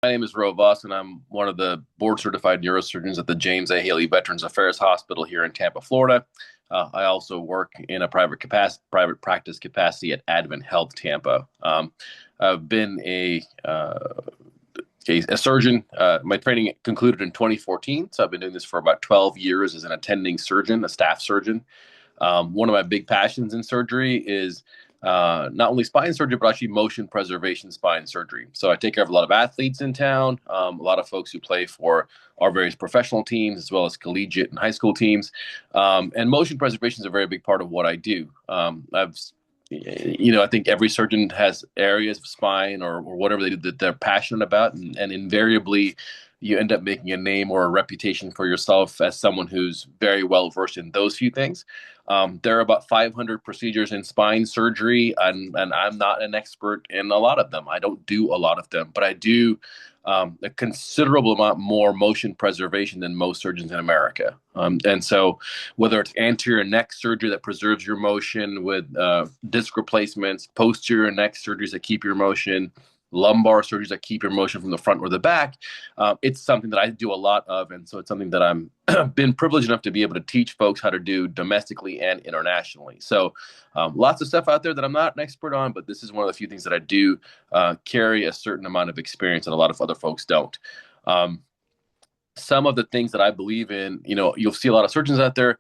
My name is Vasan. I'm one of the board-certified neurosurgeons at the James A. Haley Veterans Affairs Hospital here in Tampa, Florida. I also work in a private practice capacity at AdventHealth Tampa. I've been a surgeon. My training concluded in 2014, so I've been doing this for about 12 years as an attending surgeon, a staff surgeon. One of my big passions in surgery is not only spine surgery, but actually motion preservation spine surgery. So I take care of a lot of athletes in town, a lot of folks who play for our various professional teams, as well as collegiate and high school teams. And motion preservation is a very big part of what I do. I think every surgeon has areas of spine or whatever they do that they're passionate about, and invariably you end up making a name or a reputation for yourself as someone who's very well versed in those few things. There are about 500 procedures in spine surgery, and I'm not an expert in a lot of them. I don't do a lot of them, but I do a considerable amount more motion preservation than most surgeons in America. And so, whether it's anterior neck surgery that preserves your motion with disc replacements, posterior neck surgeries that keep your motion, lumbar surgeries that keep your motion from the front or the back, it's something that I do a lot of, and so it's something that I'm been privileged enough to be able to teach folks how to do domestically and internationally. So lots of stuff out there that I'm not an expert on, but this is one of the few things that I do carry a certain amount of experience that a lot of other folks don't. Some of the things that I believe in, you'll see a lot of surgeons out there.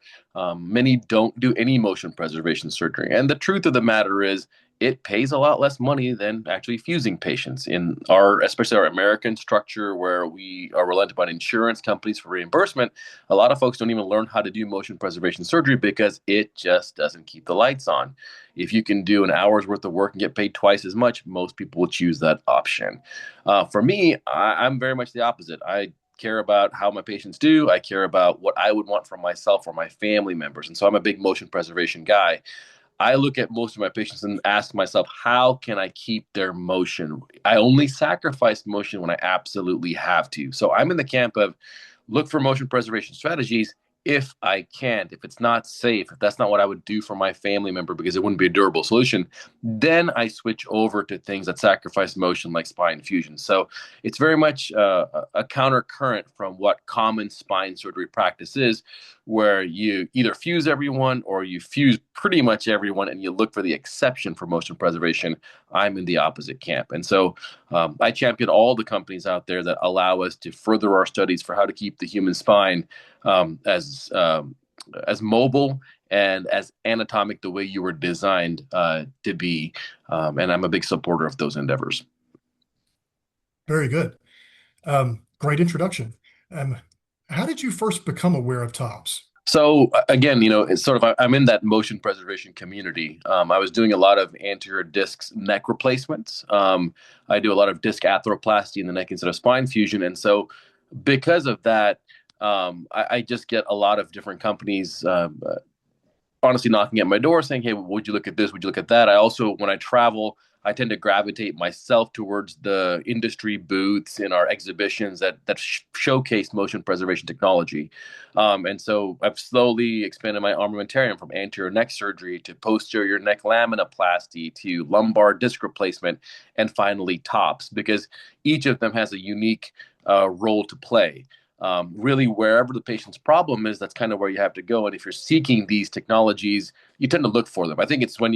Many don't do any motion preservation surgery. And the truth of the matter is, it pays a lot less money than actually fusing patients in especially our American structure, where we are reliant upon insurance companies for reimbursement. A lot of folks don't even learn how to do motion preservation surgery because it just doesn't keep the lights on. If you can do an hour's worth of work and get paid twice as much, most people will choose that option. For me, I'm very much the opposite. I care about how my patients do. I care about what I would want from myself or my family members. And so I'm a big motion preservation guy. I look at most of my patients and ask myself, how can I keep their motion? I only sacrifice motion when I absolutely have to. So I'm in the camp of look for motion preservation strategies if I can't, if it's not safe, if that's not what I would do for my family member because it wouldn't be a durable solution, then I switch over to things that sacrifice motion like spine fusion. So it's very much a counter current from what common spine surgery practice is, where you either fuse everyone or you fuse pretty much everyone and you look for the exception for motion preservation. I'm in the opposite camp. And so I champion all the companies out there that allow us to further our studies for how to keep the human spine as mobile and as anatomic the way you were designed to be. And I'm a big supporter of those endeavors. Very good. Great introduction. Um, how did you first become aware of TOPS? So again, it's sort of I'm in that motion preservation community. I was doing a lot of anterior disc neck replacements. I do a lot of disc arthroplasty in the neck instead of spine fusion, and so because of that, I just get a lot of different companies honestly knocking at my door saying, hey, would you look at this? Would you look at that? I also, when I travel, I tend to gravitate myself towards the industry booths in our exhibitions that showcase motion preservation technology. And so I've slowly expanded my armamentarium from anterior neck surgery to posterior neck laminoplasty to lumbar disc replacement and finally TOPS, because each of them has a unique role to play. Really, wherever the patient's problem is, that's kind of where you have to go. And if you're seeking these technologies, you tend to look for them. I think it's when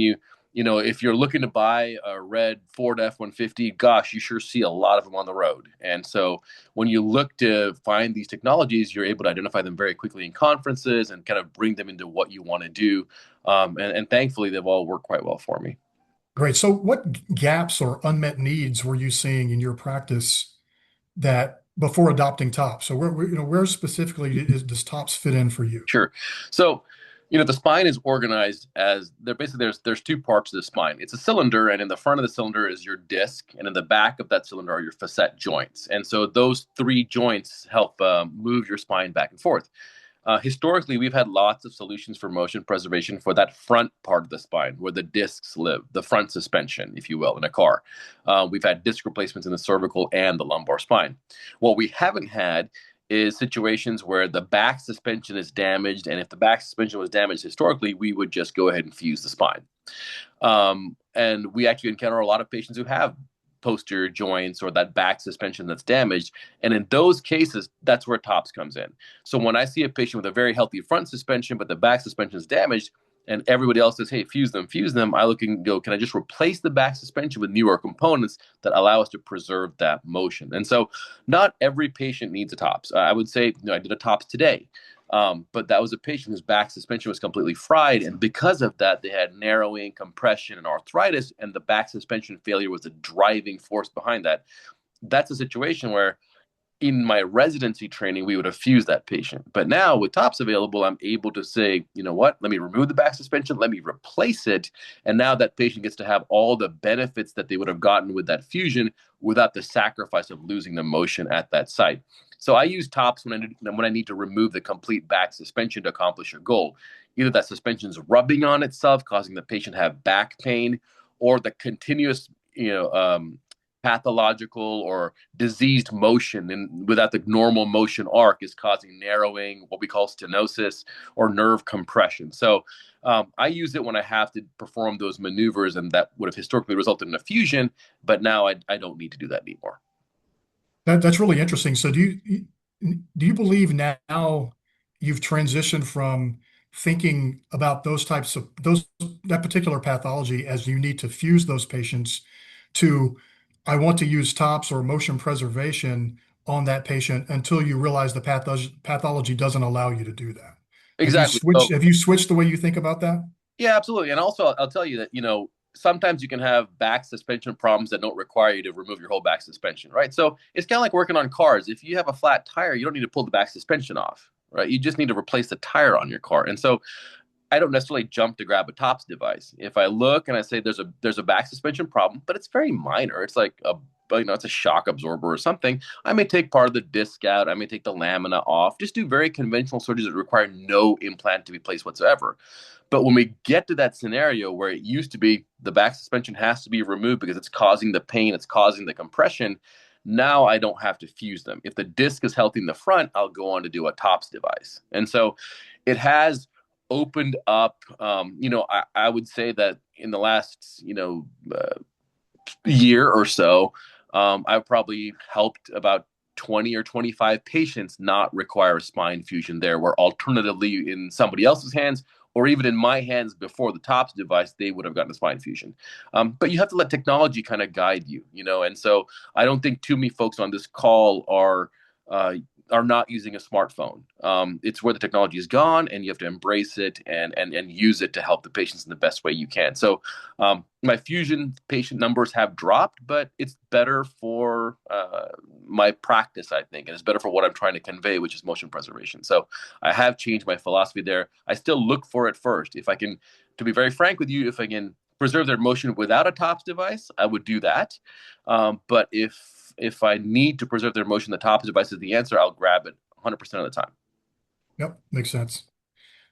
if you're looking to buy a red Ford F-150, gosh, you sure see a lot of them on the road. And so when you look to find these technologies, you're able to identify them very quickly in conferences and kind of bring them into what you want to do. And thankfully, they've all worked quite well for me. Great. So, what gaps or unmet needs were you seeing in your practice that before adopting TOPS? So, where specifically does TOPS fit in for you? Sure. So, the spine is organized as there's two parts of the spine. It's a cylinder, and in the front of the cylinder is your disc, and in the back of that cylinder are your facet joints. And so those three joints help move your spine back and forth. Historically, we've had lots of solutions for motion preservation for that front part of the spine where the discs live, the front suspension, if you will, in a car. We've had disc replacements in the cervical and the lumbar spine. What we haven't had is situations where the back suspension is damaged. And if the back suspension was damaged historically, we would just go ahead and fuse the spine. And we actually encounter a lot of patients who have posterior joints or that back suspension that's damaged. And in those cases, that's where TOPS comes in. So when I see a patient with a very healthy front suspension, but the back suspension is damaged, and everybody else says, hey, fuse them, I look and go, can I just replace the back suspension with newer components that allow us to preserve that motion? And so not every patient needs a TOPS. I would say, I did a TOPS today. But that was a patient whose back suspension was completely fried. And because of that, they had narrowing, compression, and arthritis. And the back suspension failure was the driving force behind that. That's a situation where in my residency training, we would have fused that patient. But now with TOPS available, I'm able to say, you know what, let me remove the back suspension, let me replace it. And now that patient gets to have all the benefits that they would have gotten with that fusion without the sacrifice of losing the motion at that site. So I use TOPS when I need to remove the complete back suspension to accomplish a goal. Either that suspension is rubbing on itself, causing the patient to have back pain, or the continuous, pathological or diseased motion and without the normal motion arc is causing narrowing, what we call stenosis, or nerve compression. So I use it when I have to perform those maneuvers, and that would have historically resulted in a fusion, but now I don't need to do that anymore. That's really interesting. So do you believe now you've transitioned from thinking about that particular pathology as you need to fuse those patients to I want to use TOPS or motion preservation on that patient until you realize the pathology doesn't allow you to do that? Exactly. So Have you switched the way you think about that? yeah, absolutely. And also, I'll tell you that, sometimes you can have back suspension problems that don't require you to remove your whole back suspension, right? So it's kind of like working on cars. If you have a flat tire, you don't need to pull the back suspension off, right? You just need to replace the tire on your car. And so I don't necessarily jump to grab a TOPS device. If I look and I say there's a back suspension problem, but it's very minor. It's like it's a shock absorber or something. I may take part of the disc out. I may take the lamina off. Just do very conventional surgeries that require no implant to be placed whatsoever. But when we get to that scenario where it used to be the back suspension has to be removed because it's causing the pain, it's causing the compression, now I don't have to fuse them. If the disc is healthy in the front, I'll go on to do a TOPS device. And so it has opened up, I would say that in the last, year or so, I've probably helped about 20 or 25 patients not require a spine fusion there, where alternatively in somebody else's hands or even in my hands before the TOPS device, they would have gotten a spine fusion. But you have to let technology kind of guide you, and so I don't think too many folks on this call are not using a smartphone. It's where the technology is gone, and you have to embrace it and use it to help the patients in the best way you can. So my fusion patient numbers have dropped, but it's better for my practice, I think, and it's better for what I'm trying to convey, which is motion preservation. So I have changed my philosophy there. I still look for it first. If I can, to be very frank with you, if I can preserve their motion without a TOPS device, I would do that. But if I need to preserve their motion, the TOPS device is the answer. I'll grab it 100% of the time. Yep, makes sense.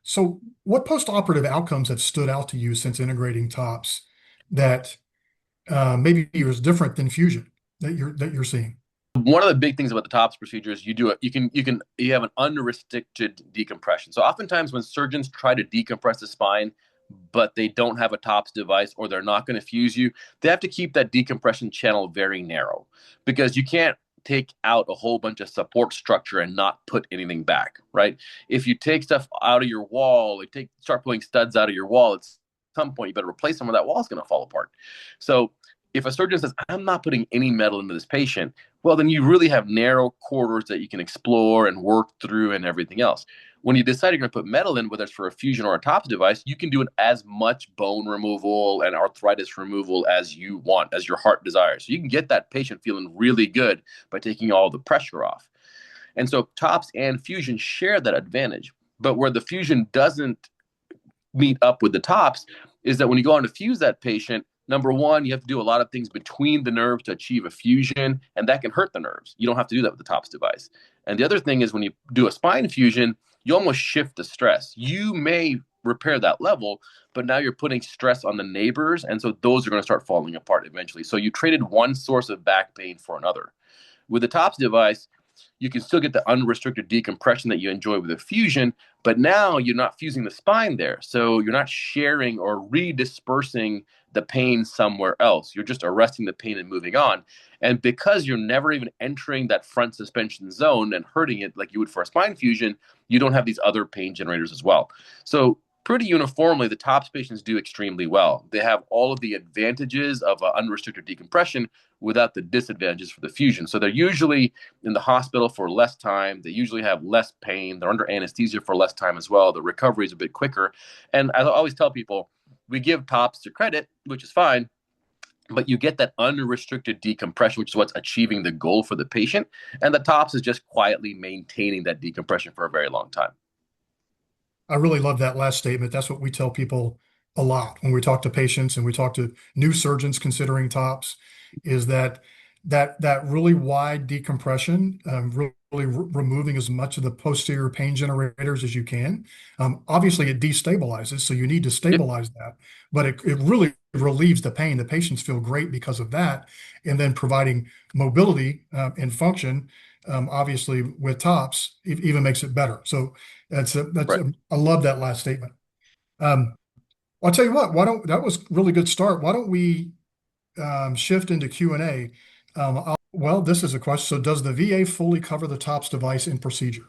So what postoperative outcomes have stood out to you since integrating TOPS that maybe is different than fusion that you're seeing? One of the big things about the TOPS procedure is you have an unrestricted decompression. So oftentimes when surgeons try to decompress the spine, but they don't have a TOPS device or they're not going to fuse you, they have to keep that decompression channel very narrow because you can't take out a whole bunch of support structure and not put anything back, right? If you take stuff out of your wall, start pulling studs out of your wall, at some point you better replace them or that wall's going to fall apart. So if a surgeon says, I'm not putting any metal into this patient, well, then you really have narrow corridors that you can explore and work through and everything else. When you decide you're going to put metal in, whether it's for a fusion or a TOPS device, you can do as much bone removal and arthritis removal as you want, as your heart desires. So you can get that patient feeling really good by taking all the pressure off. And so TOPS and fusion share that advantage. But where the fusion doesn't meet up with the TOPS is that when you go on to fuse that patient, number one, you have to do a lot of things between the nerves to achieve a fusion, and that can hurt the nerves. You don't have to do that with the TOPS device. And the other thing is when you do a spine fusion, you almost shift the stress. You may repair that level, but now you're putting stress on the neighbors, and so those are going to start falling apart eventually. So you traded one source of back pain for another. With the TOPS device, you can still get the unrestricted decompression that you enjoy with a fusion, but now you're not fusing the spine there. So you're not sharing or redispersing the pain somewhere else. You're just arresting the pain and moving on. And because you're never even entering that front suspension zone and hurting it like you would for a spine fusion, you don't have these other pain generators as well. So pretty uniformly, the TOPS patients do extremely well. They have all of the advantages of unrestricted decompression without the disadvantages for the fusion. So they're usually in the hospital for less time. They usually have less pain. They're under anesthesia for less time as well. The recovery is a bit quicker. And I always tell people, we give TOPS to credit, which is fine, but you get that unrestricted decompression, which is what's achieving the goal for the patient. And the TOPS is just quietly maintaining that decompression for a very long time. I really love that last statement. That's what we tell people a lot when we talk to patients and we talk to new surgeons considering TOPS, is that really wide decompression, really removing as much of the posterior pain generators as you can. Obviously, it destabilizes, so you need to Yep. stabilize that, but it really relieves the pain. The patients feel great because of that, and then providing mobility and function, obviously with TOPS, it even makes it better. So Right. I love that last statement. Um, I'll tell you what, that was a really good start. Why don't we shift into Q&A? Well, this is a question. So does the VA fully cover the TOPS device in procedure?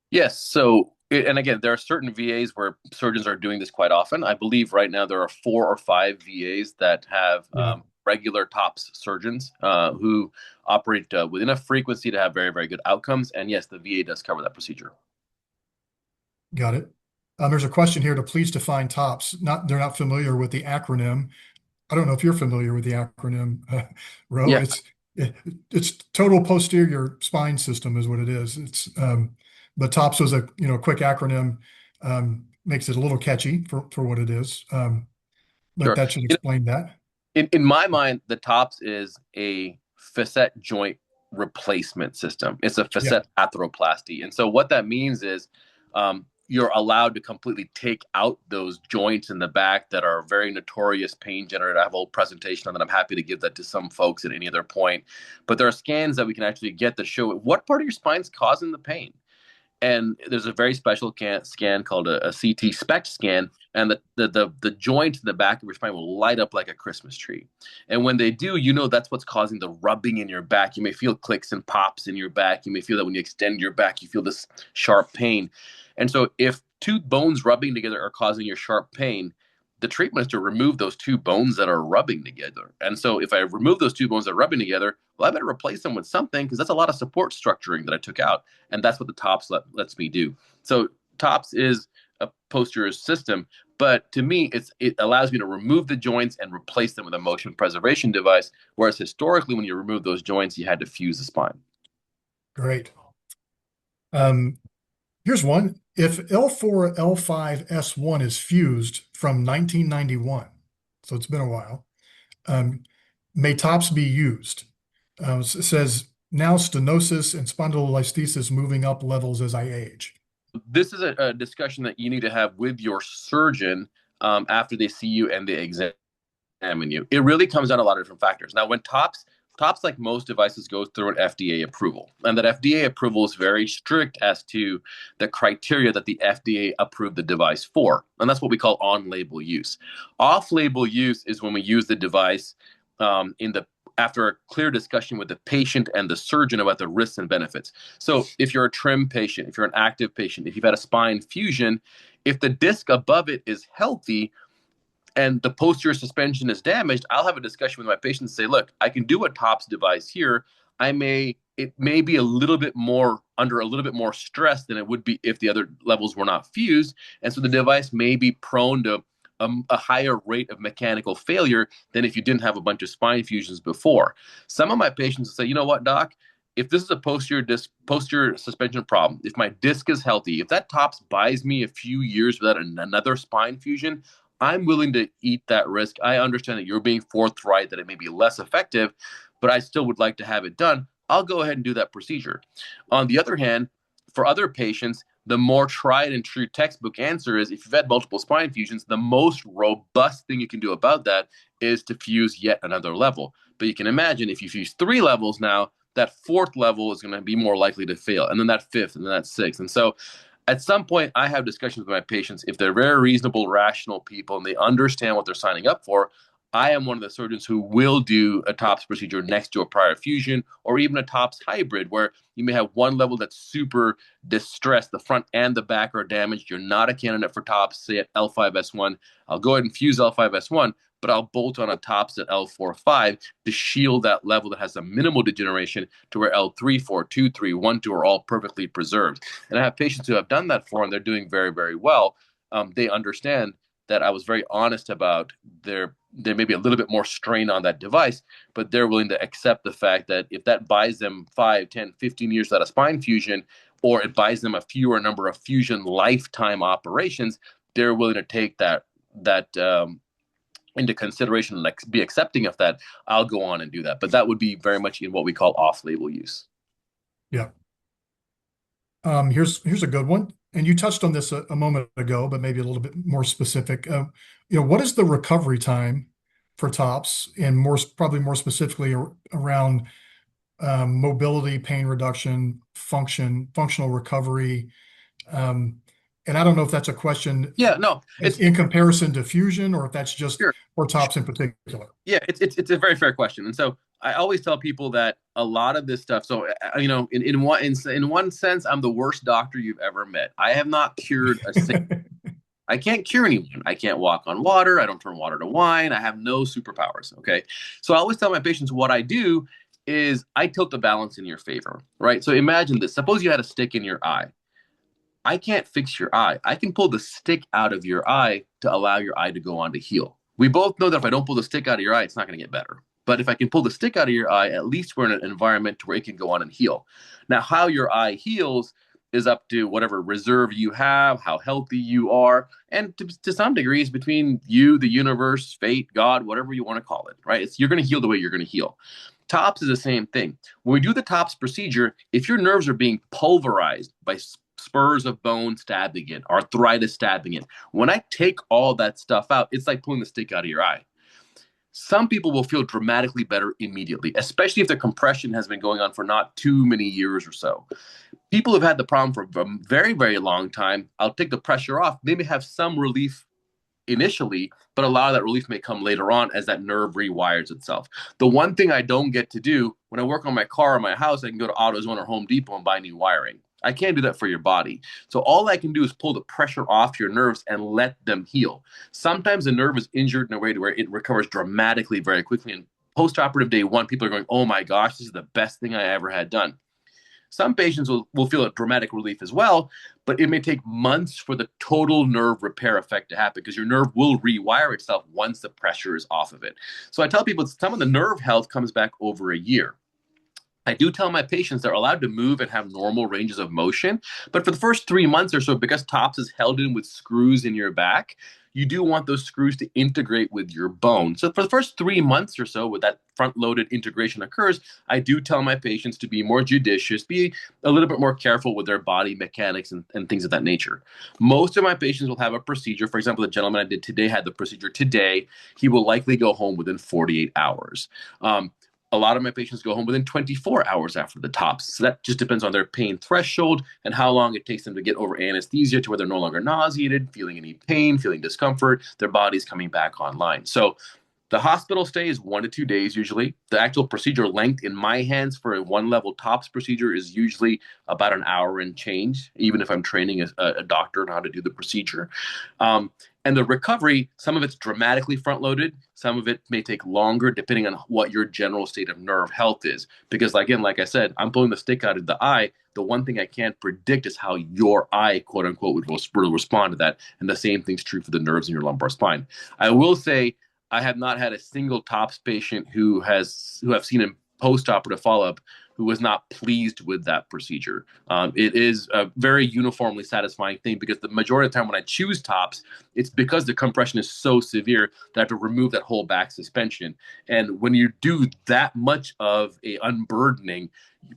Yes. So, and again, there are certain VAs where surgeons are doing this quite often. I believe right now there are 4 or 5 VAs that have Yeah, regular TOPS surgeons who operate with enough frequency to have very, very good outcomes. And yes, the VA does cover that procedure. got it. There's a question here to please define TOPS. They're not familiar with the acronym. I don't know if you're familiar with the acronym, Ro. Yeah. It's total posterior spine system is what it is. But TOPS was a quick acronym, makes it a little catchy for what it is. But Sure. that should You explain that. in my mind, the TOPS is a facet joint replacement system. It's a Yeah. facet arthroplasty. And so what that means is you're allowed to completely take out those joints in the back that are very notorious pain generator. I have a whole presentation on that. I'm happy to give that to some folks at any other point. But there are scans that we can actually get that show what part of your spine is causing the pain. And there's a very special scan called a CT SPECT scan, and the joint in the back of your spine will light up like a Christmas tree. And when they do, that's what's causing the rubbing in your back. You may feel clicks and pops in your back. You may feel that when you extend your back, you feel this sharp pain. And so if two bones rubbing together are causing your sharp pain, the treatment is to remove those two bones that are rubbing together. And so if I remove those two bones that are rubbing together, well, I better replace them with something because that's a lot of support structuring that I took out. And that's what the TOPS lets me do. So TOPS is a posterior system, but to me, it allows me to remove the joints and replace them with a motion preservation device. Whereas historically, when you remove those joints, you had to fuse the spine. Great. Um, Here's one. If L4 L5 S1 is fused from 1991, so it's been a while, um, may TOPS be used? It says now stenosis and spondylolisthesis moving up levels as I age. This is a discussion that you need to have with your surgeon after they see you and they examine you. It really comes down to a lot of different factors. Now, when TOPS, like most devices, goes through an FDA approval, and that FDA approval is very strict as to the criteria that the FDA approved the device for, and that's what we call on-label use. Off-label use is when we use the device in the after a clear discussion with the patient and the surgeon about the risks and benefits. So if you're a trim patient, if you're an active patient, if you've had a spine fusion, if the disc above it is healthy and the posterior suspension is damaged, I'll have a discussion with my patient and say, look, I can do a TOPS device here. It may be a little bit more under a little bit more stress than it would be if the other levels were not fused. And so the device may be prone to a higher rate of mechanical failure than if you didn't have a bunch of spine fusions before. Some of my patients say, you know what, doc, if this is a posterior suspension problem, if my disc is healthy, if that TOPS buys me a few years without another spine fusion, I'm willing to eat that risk. I understand that you're being forthright that it may be less effective, but I still would like to have it done. I'll go ahead and do that procedure. On the other hand, for other patients, the more tried and true textbook answer is if you've had multiple spine fusions, the most robust thing you can do about that is to fuse yet another level. But you can imagine if you fuse 3 levels now, that fourth level is going to be more likely to fail, and then that fifth, and then that sixth. And so at some point, I have discussions with my patients. If they're very reasonable, rational people and they understand what they're signing up for, I am one of the surgeons who will do a TOPS procedure next to a prior fusion or even a TOPS hybrid, where you may have one level that's super distressed. The front and the back are damaged. You're not a candidate for TOPS, say at L5S1. I'll go ahead and fuse L5S1, but I'll bolt on a TOPS at L4-5 to shield that level that has a minimal degeneration to where L3, 4, 2, 3, 1, 2 are all perfectly preserved. And I have patients who have done that for, and they're doing very, very well. They understand that I was very honest about there may be a little bit more strain on that device, but they're willing to accept the fact that if that buys them 5, 10, 15 years out of spine fusion, or it buys them a fewer number of fusion lifetime operations, they're willing to take that into consideration and be accepting of that. I'll go on and do that. But that would be very much in what we call off-label use. Yeah. Here's a good one. And you touched on this a moment ago, but maybe a little bit more specific. What is the recovery time for TOPS, and probably more specifically around mobility, pain reduction, functional recovery? And I don't know if that's a question Yeah, no, it's in comparison to fusion, or if that's just sure. for TOPS in particular. Yeah, it's a very fair question. And so I always tell people that a lot of this stuff. So in one sense, I'm the worst doctor you've ever met. I have not cured a single. I can't cure anyone. I can't walk on water. I don't turn water to wine. I have no superpowers. Okay, so I always tell my patients what I do is I tilt the balance in your favor. Right. So imagine this. Suppose you had a stick in your eye. I can't fix your eye. I can pull the stick out of your eye to allow your eye to go on to heal. We both know that if I don't pull the stick out of your eye, it's not going to get better. But if I can pull the stick out of your eye, at least we're in an environment where it can go on and heal. Now, how your eye heals is up to whatever reserve you have, how healthy you are, and to some degrees between you, the universe, fate, God, whatever you want to call it, right? You're going to heal the way you're going to heal. TOPS is the same thing. When we do the TOPS procedure, if your nerves are being pulverized by spurs of bone stabbing it, arthritis stabbing it, when I take all that stuff out, it's like pulling the stick out of your eye. Some people will feel dramatically better immediately, especially if the compression has been going on for not too many years or so. People have had the problem for a very, very long time. I'll take the pressure off. They may have some relief initially, but a lot of that relief may come later on as that nerve rewires itself. The one thing I don't get to do when I work on my car or my house, I can go to AutoZone or Home Depot and buy new wiring. I can't do that for your body. So all I can do is pull the pressure off your nerves and let them heal. Sometimes the nerve is injured in a way to where it recovers dramatically very quickly. And postoperative day one, people are going, oh my gosh, this is the best thing I ever had done. Some patients will feel a dramatic relief as well, but it may take months for the total nerve repair effect to happen because your nerve will rewire itself once the pressure is off of it. So I tell people some of the nerve health comes back over a year. I do tell my patients they're allowed to move and have normal ranges of motion, but for the first 3 months or so, because TOPS is held in with screws in your back, you do want those screws to integrate with your bone. So for the first 3 months or so, when that front-loaded integration occurs, I do tell my patients to be more judicious, be a little bit more careful with their body mechanics and things of that nature. Most of my patients will have a procedure. For example, the gentleman I did today had the procedure today. He will likely go home within 48 hours. A lot of my patients go home within 24 hours after the TOPS. So that just depends on their pain threshold and how long it takes them to get over anesthesia to where they're no longer nauseated, feeling any pain, feeling discomfort, their body's coming back online. So the hospital stay is 1 to 2 days usually. The actual procedure length in my hands for a one-level TOPS procedure is usually about an hour and change, even if I'm training a doctor on how to do the procedure. And the recovery, some of it's dramatically front-loaded. Some of it may take longer depending on what your general state of nerve health is. Because again, like I said, I'm pulling the stick out of the eye. The one thing I can't predict is how your eye, quote unquote, will respond to that. And the same thing's true for the nerves in your lumbar spine. I will say I have not had a single TOPS patient who have seen in post-operative follow-up who was not pleased with that procedure. It is a very uniformly satisfying thing because the majority of the time when I choose TOPS, it's because the compression is so severe that I have to remove that whole back suspension. And when you do that much of a unburdening,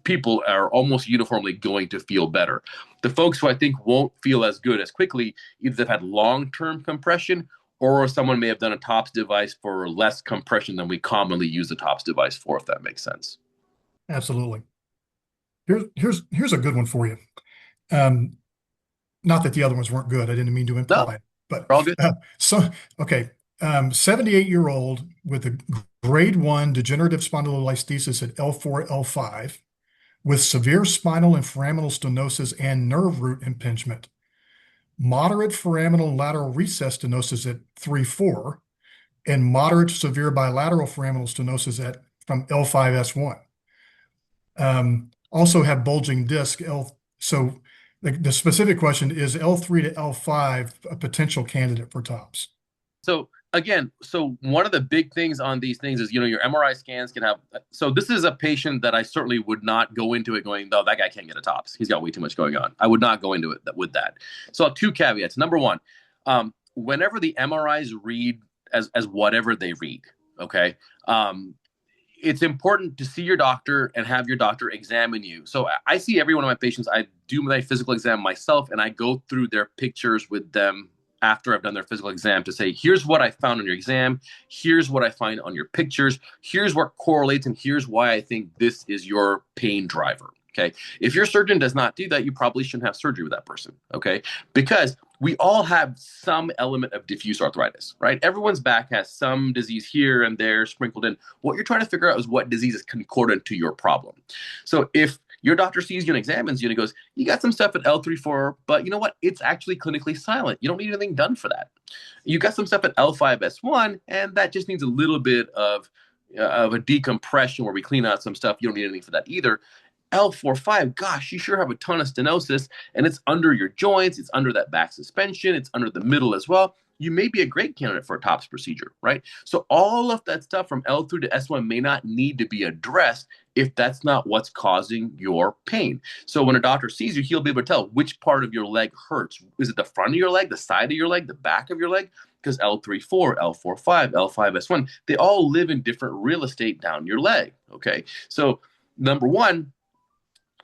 people are almost uniformly going to feel better. The folks who I think won't feel as good as quickly, either they've had long-term compression or someone may have done a TOPS device for less compression than we commonly use the TOPS device for, if that makes sense. Absolutely. Here's a good one for you. Um, Not that the other ones weren't good. I didn't mean to No, imply, but we're all good. so okay. 78-year-old with a grade 1 degenerative spondylolisthesis at L4, L5, with severe spinal and foraminal stenosis and nerve root impingement, moderate foraminal lateral recess stenosis at 3-4, and moderate to severe bilateral foraminal stenosis at from L5S1. Also have bulging disc L. So the specific question is L3 to L5 a potential candidate for TOPS? So again, so one of the big things on these things is, your MRI scans can have. So this is a patient that I certainly would not go into it going, no, that guy can't get a TOPS. He's got way too much going on. I would not go into it with that. So two caveats. Number one, whenever the MRIs read as whatever they read, okay, it's important to see your doctor and have your doctor examine you. So I see every one of my patients. I do my physical exam myself, and I go through their pictures with them after I've done their physical exam to say, here's what I found on your exam. Here's what I find on your pictures. Here's what correlates, and here's why I think this is your pain driver. Okay. If your surgeon does not do that, you probably shouldn't have surgery with that person. Okay. Because we all have some element of diffuse arthritis, right? Everyone's back has some disease here and there sprinkled in. What you're trying to figure out is what disease is concordant to your problem. So if your doctor sees you and examines you and goes, you got some stuff at L3-4, but you know what? It's actually clinically silent. You don't need anything done for that. You got some stuff at L5S1, and that just needs a little bit of a decompression where we clean out some stuff. You don't need anything for that either. L4-5, gosh, you sure have a ton of stenosis, and it's under your joints, it's under that back suspension, it's under the middle as well. You may be a great candidate for a TOPS procedure, right? So all of that stuff from L3 to S1 may not need to be addressed if that's not what's causing your pain. So when a doctor sees you, he'll be able to tell which part of your leg hurts. Is it the front of your leg, the side of your leg, the back of your leg? Because L3-4, L4-5, L5S1, they all live in different real estate down your leg, okay? So number one,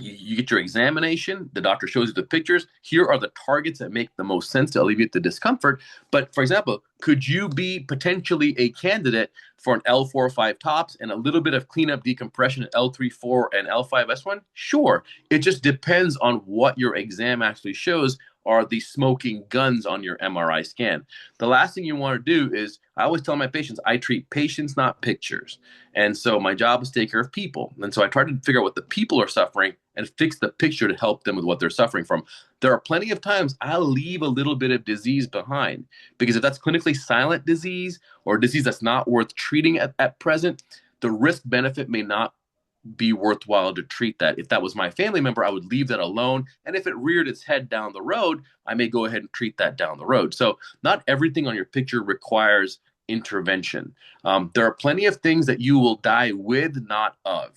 you get your examination. The doctor shows you the pictures. Here are the targets that make the most sense to alleviate the discomfort. But for example, could you be potentially a candidate for an L4-5 TOPS and a little bit of cleanup decompression at L3-4 and L5S1? Sure. It just depends on what your exam actually shows are the smoking guns on your MRI scan. The last thing you want to do is, I always tell my patients, I treat patients, not pictures. And so my job is to take care of people. And so I try to figure out what the people are suffering and fix the picture to help them with what they're suffering from. There are plenty of times I'll leave a little bit of disease behind, because if that's clinically silent disease or disease that's not worth treating at present, the risk benefit may not be worthwhile to treat that. If that was my family member, I would leave that alone. And if it reared its head down the road, I may go ahead and treat that down the road. So not everything on your picture requires intervention. There are plenty of things that you will die with, not of.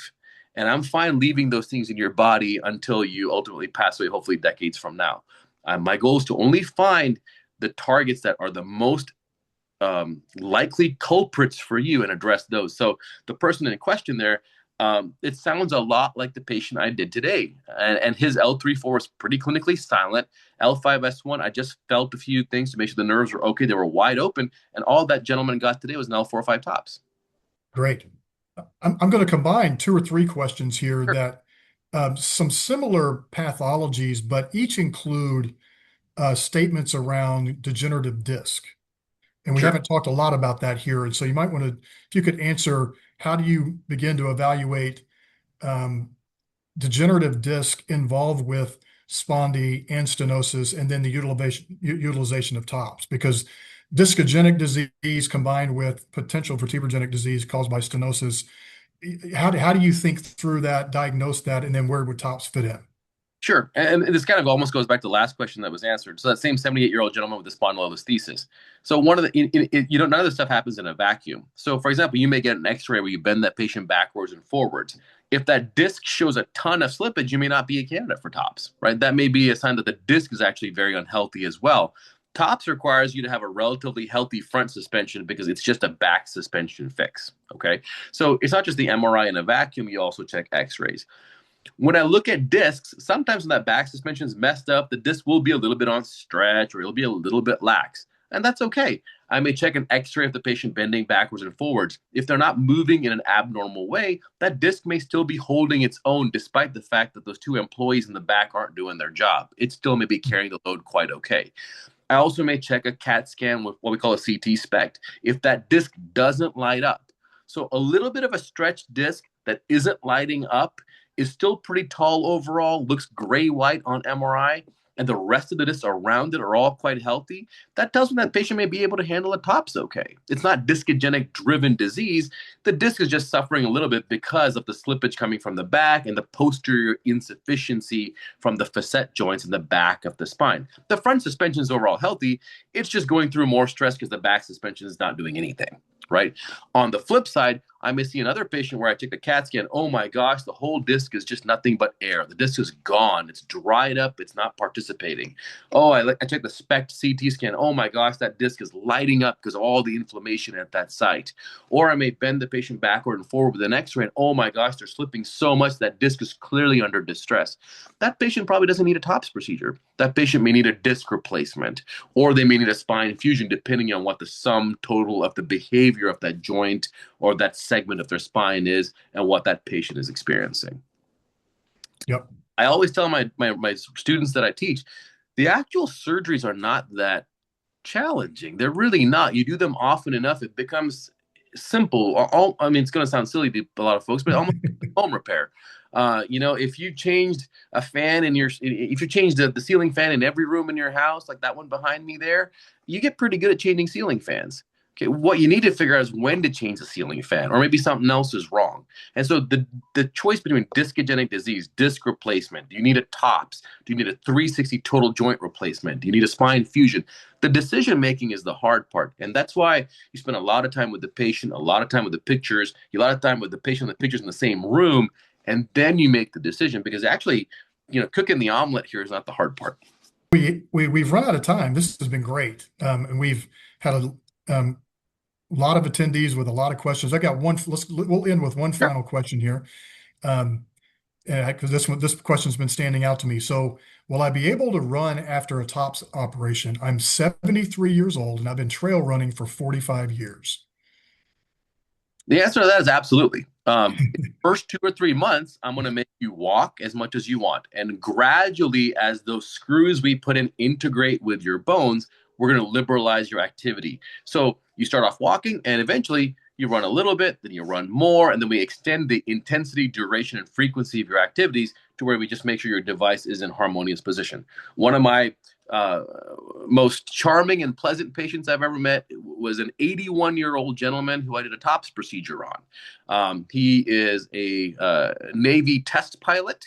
And I'm fine leaving those things in your body until you ultimately pass away, hopefully decades from now. My goal is to only find the targets that are the most likely culprits for you and address those. So the person in question there, it sounds a lot like the patient I did today. And his L3-4 is pretty clinically silent. L5S1, I just felt a few things to make sure the nerves were okay. They were wide open. And all that gentleman got today was an L4-5 TOPS. Great. I'm going to combine two or three questions here Sure. that some similar pathologies, but each include statements around degenerative disc. And we Sure. haven't talked a lot about that here. And so you might want to, if you could answer, how do you begin to evaluate um, degenerative disc involved with spondy and stenosis, and then the utilization of TOPS? Because discogenic disease combined with potential vertebrogenic disease caused by stenosis, how do you think through that, diagnose that, and then where would TOPS fit in? Sure. And this kind of almost goes back to the last question that was answered. So that same 78-year-old gentleman with the spondylolisthesis. So one of the, none of this stuff happens in a vacuum. So for example, you may get an x-ray where you bend that patient backwards and forwards. If that disc shows a ton of slippage, you may not be a candidate for TOPS, right? That may be a sign that the disc is actually very unhealthy as well. TOPS requires you to have a relatively healthy front suspension because it's just a back suspension fix, okay? So it's not just the MRI in a vacuum, you also check x-rays. When I look at discs, sometimes when that back suspension is messed up, the disc will be a little bit on stretch or it'll be a little bit lax. And that's okay. I may check an x-ray of the patient bending backwards and forwards. If they're not moving in an abnormal way, that disc may still be holding its own despite the fact that those two employees in the back aren't doing their job. It still may be carrying the load quite okay. I also may check a CAT scan with what we call a CT SPECT if that disc doesn't light up. So a little bit of a stretched disc that isn't lighting up is still pretty tall overall, looks gray-white on MRI, and the rest of the discs around it are all quite healthy. That tells me that patient may be able to handle a TOPS okay. It's not discogenic-driven disease. The disc is just suffering a little bit because of the slippage coming from the back and the posterior insufficiency from the facet joints in the back of the spine. The front suspension is overall healthy. It's just going through more stress because the back suspension is not doing anything, right? On the flip side, I may see another patient where I take a CAT scan. Oh my gosh, the whole disc is just nothing but air. The disc is gone. It's dried up. It's not participating. Oh, I check the SPECT CT scan. Oh my gosh, that disc is lighting up because of all the inflammation at that site. Or I may bend the patient backward and forward with an x-ray. And oh my gosh, they're slipping so much that disc is clearly under distress. That patient probably doesn't need a TOPS procedure. That patient may need a disc replacement, or they may need a spine fusion depending on what the sum total of the behavior of that joint or that segment of their spine is and what that patient is experiencing. Yep. I always tell my students that I teach, the actual surgeries are not that challenging. They're really not. You do them often enough, it becomes simple. I mean, it's going to sound silly to a lot of folks, but almost home repair. If you changed a fan if you changed the ceiling fan in every room in your house, like that one behind me there, you get pretty good at changing ceiling fans. Okay, what you need to figure out is when to change the ceiling fan, or maybe something else is wrong. And so the choice between discogenic disease, disc replacement, do you need a TOPS? Do you need a 360 total joint replacement? Do you need a spine fusion? The decision making is the hard part. And that's why you spend a lot of time with the patient, a lot of time with the pictures, a lot of time with the patient and the pictures in the same room, and then you make the decision because actually, cooking the omelet here is not the hard part. We've run out of time. This has been great. And we've had a lot of attendees with a lot of questions. I got one. We'll end with one final question here, because this question's been standing out to me. So, will I be able to run after a TOPS operation? I'm 73 years old and I've been trail running for 45 years. The answer to that is absolutely. First 2 or 3 months, I'm going to make you walk as much as you want. And gradually, as those screws we put in integrate with your bones, we're going to liberalize your activity. So you start off walking, and eventually you run a little bit, then you run more, and then we extend the intensity, duration, and frequency of your activities to where we just make sure your device is in harmonious position. One of my most charming and pleasant patients I've ever met was an 81-year-old gentleman who I did a TOPS procedure on. He is a Navy test pilot,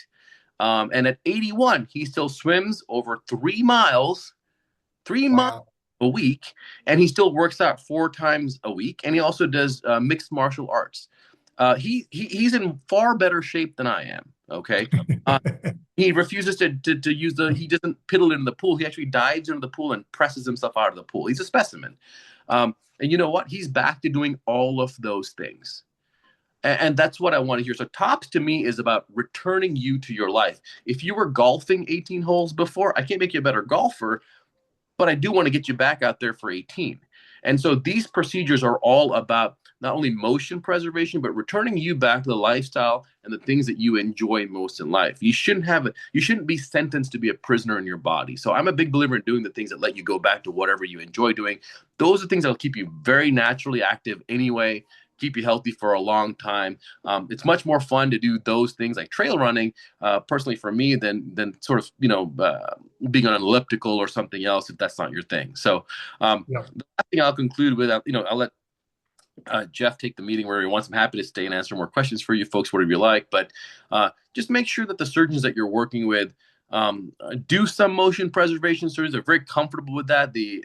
and at 81, he still swims over 3 miles, 3 miles Wow. a week, and he still works out 4 times a week, and he also does mixed martial arts. He's in far better shape than I am. Okay. He refuses to use he doesn't piddle in the pool. He actually dives into the pool and presses himself out of the pool. He's a specimen. And you know what? He's back to doing all of those things. And that's what I want to hear. So TOPS to me is about returning you to your life. If you were golfing 18 holes before, I can't make you a better golfer, but I do want to get you back out there for 18. And so these procedures are all about not only motion preservation, but returning you back to the lifestyle and the things that you enjoy most in life. You shouldn't be sentenced to be a prisoner in your body. So I'm a big believer in doing the things that let you go back to whatever you enjoy doing. Those are things that'll keep you very naturally active anyway, keep you healthy for a long time. It's much more fun to do those things like trail running, personally for me, than sort of, being on an elliptical or something else if that's not your thing. So Yeah. the last thing I'll conclude with, I'll let Jeff take the meeting where he wants. I'm happy to stay and answer more questions for you folks, whatever you like. But just make sure that the surgeons that you're working with do some motion preservation surgeries. They're very comfortable with that. They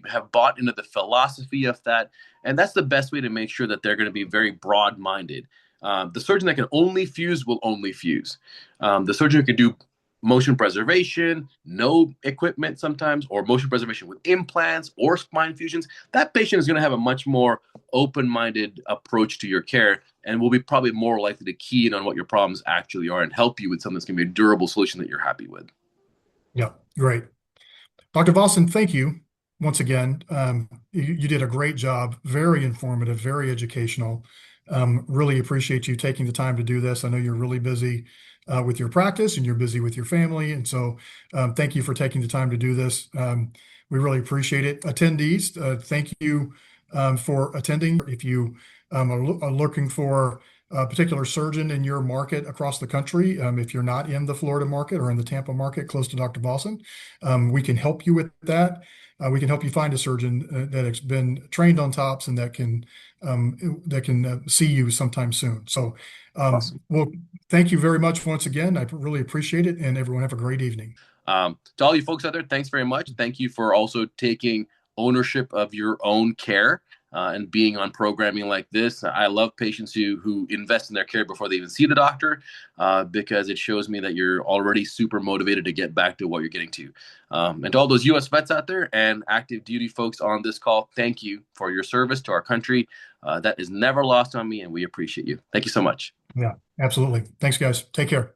have bought into the philosophy of that. And that's the best way to make sure that they're going to be very broad-minded. The surgeon that can only fuse will only fuse. The surgeon who can do motion preservation, no equipment sometimes, or motion preservation with implants or spine fusions, that patient is going to have a much more open-minded approach to your care and will be probably more likely to key in on what your problems actually are and help you with something that's going to be a durable solution that you're happy with. Yeah. Great. Dr. Vasan, thank you. once again, you did a great job, very informative, very educational. Really appreciate you taking the time to do this. I know you're really busy with your practice and you're busy with your family. And so thank you for taking the time to do this. We really appreciate it. Attendees, thank you for attending. If you are looking for a particular surgeon in your market across the country, if you're not in the Florida market or in the Tampa market close to Dr. Vasan, we can help you with that. We can help you find a surgeon that has been trained on TOPS and that can see you sometime soon. So, Awesome. well, thank you very much once again. I really appreciate it, and everyone have a great evening. To all you folks out there, thanks very much. Thank you for also taking ownership of your own care and being on programming like this. I love patients who invest in their care before they even see the doctor because it shows me that you're already super motivated to get back to what you're getting to. And to all those U.S. vets out there and active duty folks on this call, thank you for your service to our country. That is never lost on me, and we appreciate you. Thank you so much. Yeah, absolutely. Thanks, guys. Take care.